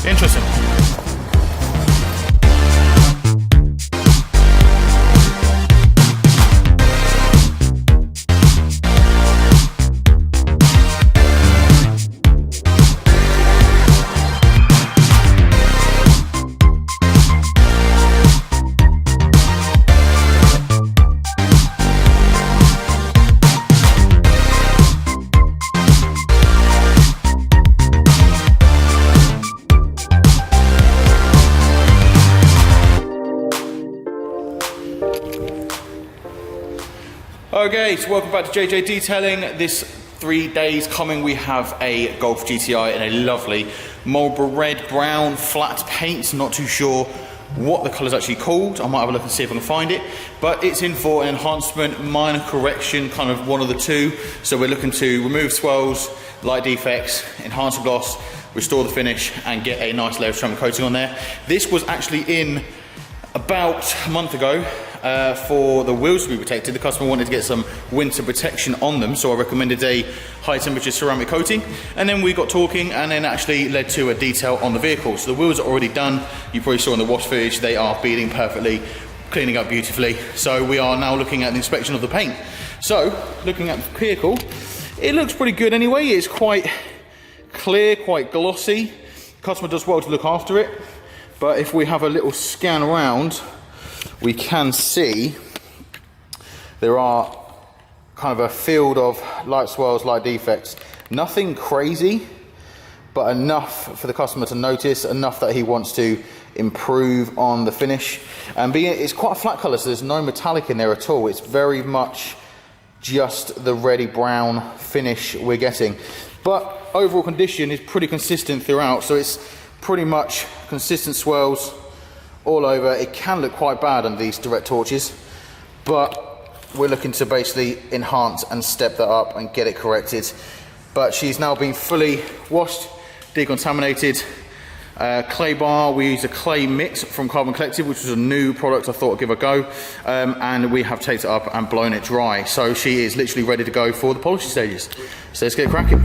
Interesting. Okay, so welcome back to JJ Detailing. This 3 days coming, we have a Golf GTI in a lovely Marlboro red, brown, flat paint. Not too sure what the colour's actually called. I might have a look and see if I can find it. But it's in for an enhancement, minor correction, kind of one of the two. So we're looking to remove swells, light defects, enhance the gloss, restore the finish, and get a nice layer of ceramic coating on there. This was actually in about a month ago. For the wheels to be protected, the customer wanted to get some winter protection on them, so I recommended a high temperature ceramic coating, and then we got talking and then actually led to a detail on the vehicle. So the wheels are already done. You probably saw in the wash footage, they are beading perfectly, cleaning up beautifully. So we are now looking at the inspection of the paint. So looking at the vehicle, it looks pretty good anyway. It's quite clear, quite glossy. The customer does well to look after it, but if we have a little scan around, we can see there are kind of a field of light swells, light defects. Nothing crazy, but enough for the customer to notice, enough that he wants to improve on the finish. And it's quite a flat colour, so there's no metallic in there at all. It's very much just the reddy brown finish we're getting. But overall condition is pretty consistent throughout, so it's pretty much consistent swells all over. It can look quite bad under these direct torches, but we're looking to basically enhance and step that up and get it corrected. But she's now been fully washed, decontaminated. Clay bar, we used a clay mix from Carbon Collective, which was a new product I thought I'd give a go, and we have taped it up and blown it dry. So she is literally ready to go for the polishing stages. So let's get cracking.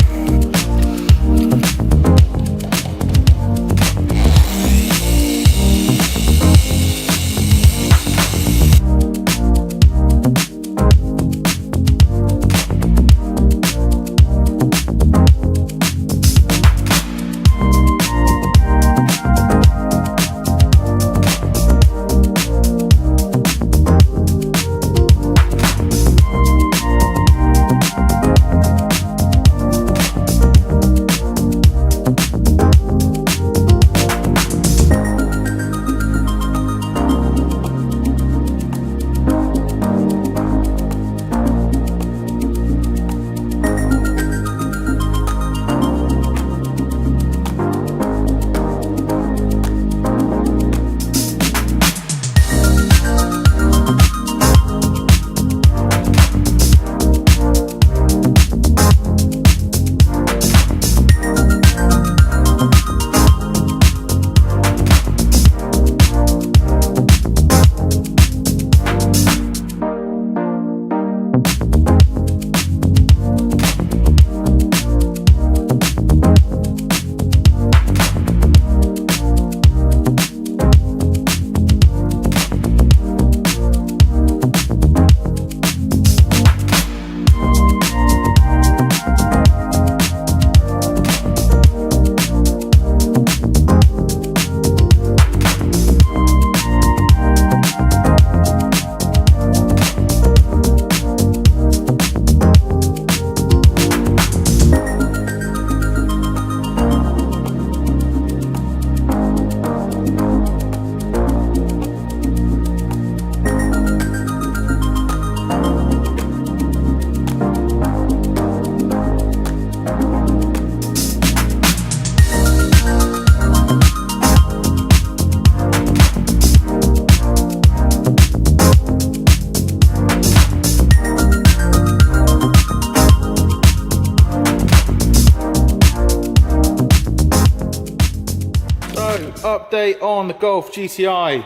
Update on the Golf GTI.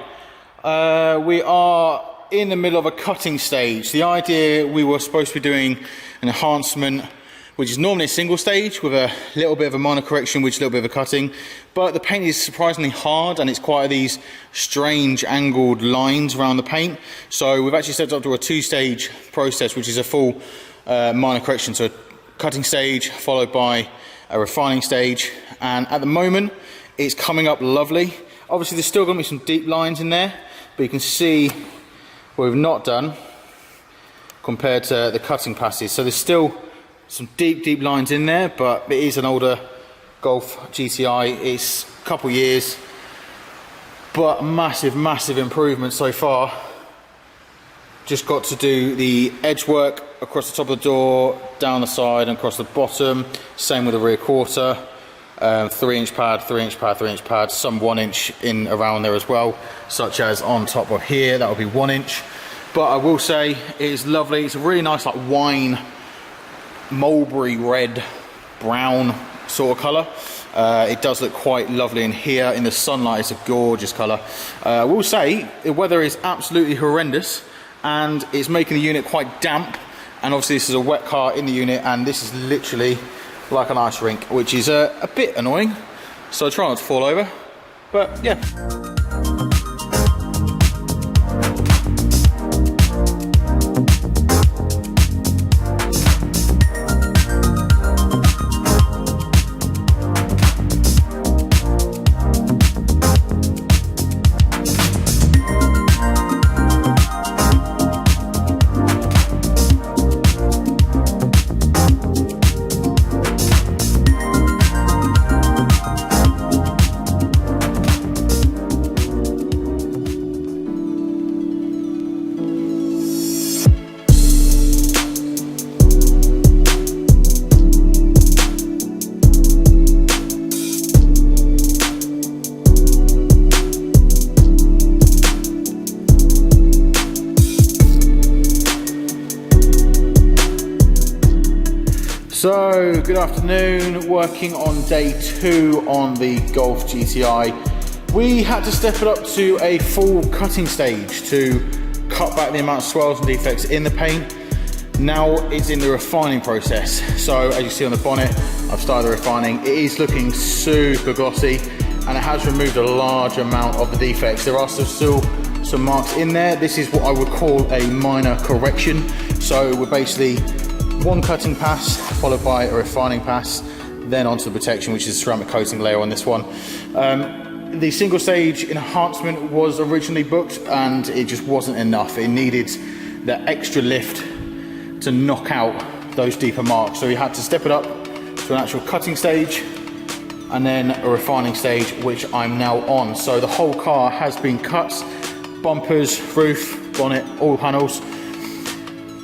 We are in the middle of a cutting stage. The idea, we were supposed to be doing an enhancement, which is normally a single stage with a little bit of a minor correction, which is a little bit of a cutting. But the paint is surprisingly hard, and it's quite these strange angled lines around the paint. So we've actually set up to a 2-stage process, which is a full minor correction. So a cutting stage followed by a refining stage. And at the moment, it's coming up lovely. Obviously, there's still going to be some deep lines in there, but you can see what we've not done compared to the cutting passes. So there's still some deep lines in there, but it is an older Golf GTI. It's a couple years, but massive improvement so far. Just got to do the edge work across the top of the door, down the side and across the bottom. Same with the rear quarter. 3-inch pad, 3-inch pad, 3-inch pad, some 1-inch in around there as well, such as on top of here, that will be 1 inch. But I will say it is lovely. It's a really nice like wine, mulberry red, brown sort of colour. It does look quite lovely in here. In the sunlight, it's a gorgeous colour. I will say the weather is absolutely horrendous, and it's making the unit quite damp. And obviously this is a wet car in the unit, and this is literally like an ice rink, which is a bit annoying. So I try not to fall over, but yeah. So, good afternoon, working on day 2 on the Golf GTI. We had to step it up to a full cutting stage to cut back the amount of swirls and defects in the paint. Now it's in the refining process. So as you see on the bonnet, I've started the refining. It is looking super glossy, and it has removed a large amount of the defects. There are still some marks in there. This is what I would call a minor correction. So we're basically one cutting pass followed by a refining pass, then onto the protection, which is a ceramic coating layer on this one. The single stage enhancement was originally booked, and it just wasn't enough. It needed the extra lift to knock out those deeper marks. So we had to step it up to an actual cutting stage and then a refining stage, which I'm now on. So the whole car has been cut, bumpers, roof, bonnet, all panels.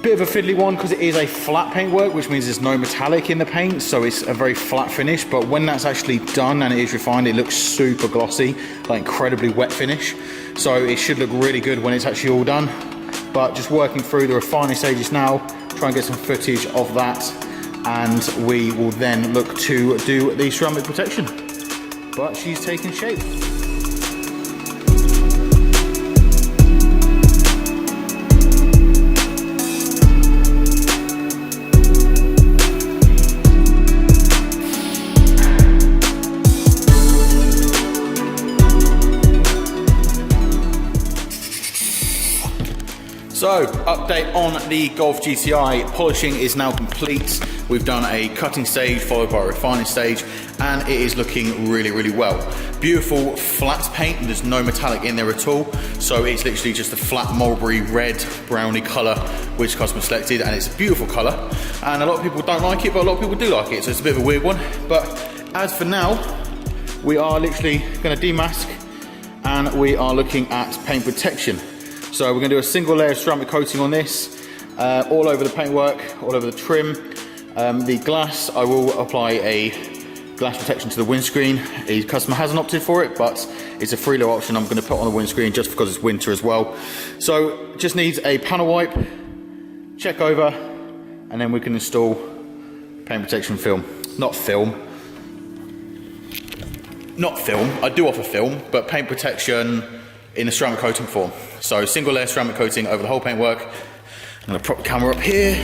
Bit of a fiddly one because it is a flat paintwork, which means there's no metallic in the paint, so it's a very flat finish. But when that's actually done and it is refined, it looks super glossy, like incredibly wet finish. So it should look really good when it's actually all done. But just working through the refining stages now, try and get some footage of that, and we will then look to do the ceramic protection. But she's taking shape. So, update on the Golf GTI. Polishing is now complete. We've done a cutting stage followed by a refining stage, and it is looking really, really well. Beautiful flat paint, there's no metallic in there at all. So it's literally just a flat mulberry red, browny color, which customer selected, and it's a beautiful color. And a lot of people don't like it, but a lot of people do like it. So it's a bit of a weird one. But as for now, we are literally gonna demask, and we are looking at paint protection. So we're going to do a single layer of ceramic coating on this, all over the paintwork, all over the trim. The glass, I will apply a glass protection to the windscreen. The customer hasn't opted for it, but it's a free-load option I'm going to put on the windscreen just because it's winter as well. So just needs a panel wipe, check over, and then we can install paint protection film. Not film, I do offer film, but paint protection in a ceramic coating form. So single layer ceramic coating over the whole paintwork. I'm gonna prop the camera up here.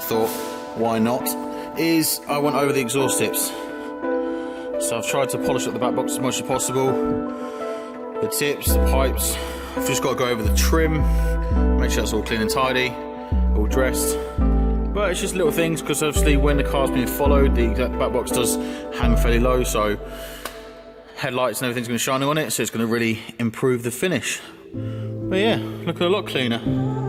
thought, why not, is I went over the exhaust tips. So I've tried to polish up the back box as much as possible. The tips, the pipes, I've just got to go over the trim, make sure it's all clean and tidy, all dressed. But it's just little things, because obviously when the car's being followed, the back box does hang fairly low, so headlights and everything's going to be shining on it, so it's going to really improve the finish. But yeah, looking a lot cleaner.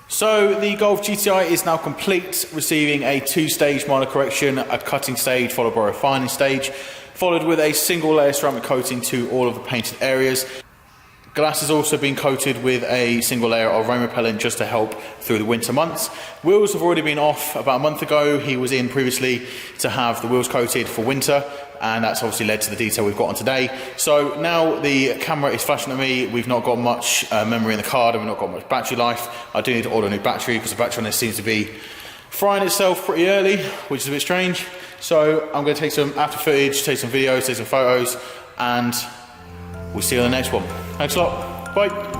So the Golf GTI is now complete, receiving a 2-stage minor correction, a cutting stage followed by a refining stage, followed with a single layer ceramic coating to all of the painted areas. Glass has also been coated with a single layer of rain repellent just to help through the winter months. Wheels have already been off about a month ago. He was in previously to have the wheels coated for winter, and that's obviously led to the detail we've got on today. So now the camera is flashing at me. We've not got much memory in the card, and we've not got much battery life. I do need to order a new battery because the battery on this seems to be frying itself pretty early, which is a bit strange. So I'm going to take some after footage, take some videos, take some photos, and we'll see you on the next one. Thanks a lot. Bye.